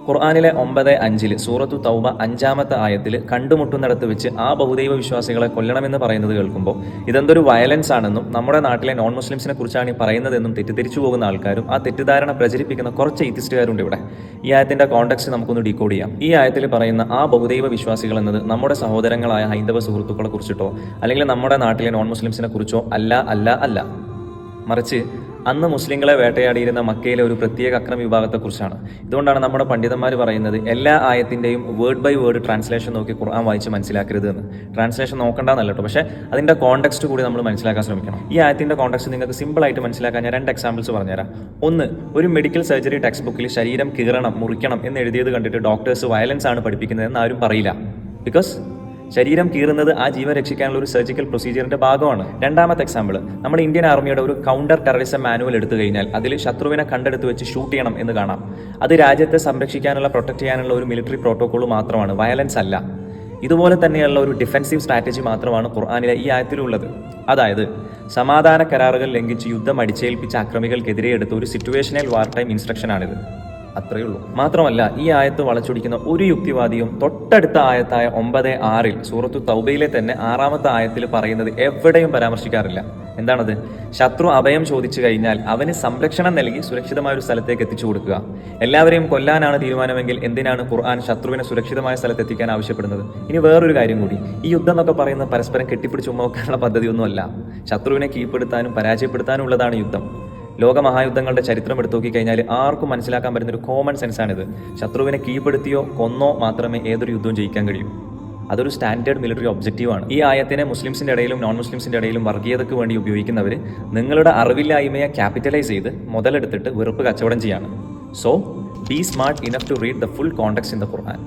ഖുർആനിലെ 9:5 സൂറത്തു തൗബ 5-ാമത്തെ ആയത്തിൽ കണ്ടുമുട്ടുന്നിടത്ത് വെച്ച് ആ ബഹുദൈവ വിശ്വാസികളെ കൊല്ലണമെന്ന് പറയുന്നത് കേൾക്കുമ്പോൾ ഇതെന്തൊരു വയലൻസ് ആണെന്നും നമ്മുടെ നാട്ടിലെ നോൺ മുസ്ലിംസിനെ കുറിച്ചാണ് ഈ പറയുന്നതെന്നും തെറ്റിദ്ധരിച്ചു പോകുന്ന ആൾക്കാരും ആ തെറ്റിദ്ധാരണ പ്രചരിപ്പിക്കുന്ന കുറച്ച് എത്തിസ്റ്റുകാരുണ്ട് ഇവിടെ. ഈ ആയത്തിന്റെ കോണ്ടെക്സ്റ്റ് നമുക്കൊന്ന് ഡീകോഡ് ചെയ്യാം. ഈ ആയത്തിൽ പറയുന്ന ആ ബഹുദൈവ വിശ്വാസികൾ എന്നത് നമ്മുടെ സഹോദരങ്ങളായ ഹൈന്ദവ സുഹൃത്തുക്കളെ കുറിച്ചിട്ടോ അല്ലെങ്കിൽ നമ്മുടെ നാട്ടിലെ നോൺ മുസ്ലിംസിനെ കുറിച്ചോ അല്ല, മറിച്ച് അന്ന് മുസ്ലിങ്ങളെ വേട്ടയാടിയിരുന്ന മക്കയിലെ ഒരു പ്രത്യേക അക്രമ വിഭാഗത്തെക്കുറിച്ചാണ്. ഇതുകൊണ്ടാണ് നമ്മുടെ പണ്ഡിതന്മാർ പറയുന്നത് എല്ലാ ആയത്തിന്റെയും വേർഡ് ബൈ വേർഡ് ട്രാൻസ്ലേഷൻ നോക്കി ഖുർആൻ വായിച്ച് മനസ്സിലാക്കരുത് എന്ന്. ട്രാൻസ്ലേഷൻ നോക്കണ്ടെന്നല്ല കേട്ടോ, പക്ഷേ അതിന്റെ കോണ്ടെക്സ്റ്റ് കൂടി നമ്മൾ മനസ്സിലാക്കാൻ ശ്രമിക്കണം. ഈ ആയത്തിന്റെ കോണ്ടെക്സ്റ്റ് നിങ്ങൾക്ക് സിമ്പിൾ ആയിട്ട് മനസ്സിലാക്കാൻ ഞാൻ 2 എക്സാമ്പിൾസ് പറഞ്ഞുതരാം. ഒന്ന്, ഒരു മെഡിക്കൽ സർജറി ടെക്സ്റ്റ് ബുക്കിൽ ശരീരം കീറണം, മുറിക്കണം എന്ന് എഴുതിയത് കണ്ടിട്ട് ഡോക്ടേഴ്സ് വയലൻസ് ആണ് പഠിപ്പിക്കുന്നതെന്ന് ആരും പറയില്ല. ബിക്കോസ് ശരീരം കീറുന്നത് ആ ജീവൻ രക്ഷിക്കാനുള്ള ഒരു സർജിക്കൽ പ്രൊസീജിയറിന്റെ ഭാഗമാണ്. രണ്ടാമത്തെ എക്സാമ്പിൾ, നമ്മുടെ ഇന്ത്യൻ ആർമിയുടെ ഒരു കൗണ്ടർ ടെററിസം മാനുവൽ എടുത്തു കഴിഞ്ഞാൽ അതിൽ ശത്രുവിനെ കണ്ടെടുത്ത് വെച്ച് ഷൂട്ട് ചെയ്യണം എന്ന് കാണാം. അത് രാജ്യത്തെ സംരക്ഷിക്കാനുള്ള പ്രൊട്ടക്ട് ചെയ്യാനുള്ള ഒരു മിലിറ്ററി പ്രോട്ടോകോൾ മാത്രമാണ്, വയലൻസ് അല്ല. ഇതുപോലെ തന്നെയുള്ള ഒരു ഡിഫെൻസീവ് സ്ട്രാറ്റജി മാത്രമാണ് ഖുർആനിലെ ഈ ആയത്തിലുള്ളത്. അതായത് സമാധാന കരാറുകൾ ലംഘിച്ച് യുദ്ധം അടിച്ചേൽപ്പിച്ച അക്രമികൾക്കെതിരെ എടുത്ത ഒരു സിറ്റുവേഷണൽ വാർ ടൈം ഇൻസ്ട്രക്ഷനാണിത്. അത്രയേ ഉള്ളൂ. മാത്രമല്ല ഈ ആയത്ത് വളച്ചൊടിക്കുന്ന ഒരു യുക്തിവാദിയും തൊട്ടടുത്ത ആയത്തായ 9:6 സൂറത്തു തൗബയിലെ തന്നെ 6-ാമത്തെ ആയത്തിൽ പറയുന്നത് എവിടെയും പരാമർശിക്കാറില്ല. എന്താണത്? ശത്രു അഭയം ചോദിച്ചു കഴിഞ്ഞാൽ അവന് സംരക്ഷണം നൽകി സുരക്ഷിതമായ ഒരു സ്ഥലത്തേക്ക് എത്തിച്ചു കൊടുക്കുക. എല്ലാവരെയും കൊല്ലാനാണ് തീരുമാനമെങ്കിൽ എന്തിനാണ് ഖുർആൻ ശത്രുവിനെ സുരക്ഷിതമായ സ്ഥലത്ത് എത്തിക്കാൻ ആവശ്യപ്പെടുന്നത്? ഇനി വേറൊരു കാര്യം കൂടി, ഈ യുദ്ധം എന്നൊക്കെ പറയുന്നത് പരസ്പരം കെട്ടിപ്പിടിച്ച് ഉമ്മവെക്കാനുള്ള പദ്ധതിയൊന്നുമല്ല. ശത്രുവിനെ കീഴ്പ്പെടുത്താനും പരാജയപ്പെടുത്താനും ഉള്ളതാണ് യുദ്ധം. ലോകമഹായുദ്ധങ്ങളുടെ ചരിത്രം എടുത്തു നോക്കിക്കഴിഞ്ഞാൽ ആർക്കും മനസ്സിലാക്കാൻ പറ്റുന്ന ഒരു കോമൺ സെൻസാണിത്. ശത്രുവിനെ കീഴ്പ്പെടുത്തിയോ കൊന്നോ മാത്രമേ ഏതൊരു യുദ്ധവും ജയിക്കാൻ കഴിയൂ. അതൊരു സ്റ്റാൻഡേർഡ് മിലിറ്ററി ഒബ്ജക്റ്റീവാണ്. ഈ ആയത്തിനെ മുസ്ലിംസിന്റെ ഇടയിലും നോൺ മുസ്ലിംസിന്റെ ഇടയിലും വർഗീയതയ്ക്ക് വേണ്ടി ഉപയോഗിക്കുന്നവർ നിങ്ങളുടെ അറിവില്ലായ്മയെ ക്യാപിറ്റലൈസ് ചെയ്ത് മുതലെടുത്തിട്ട് വെറുപ്പ് കച്ചവടം ചെയ്യാണ്. So be smart enough to read the full context in the Quran.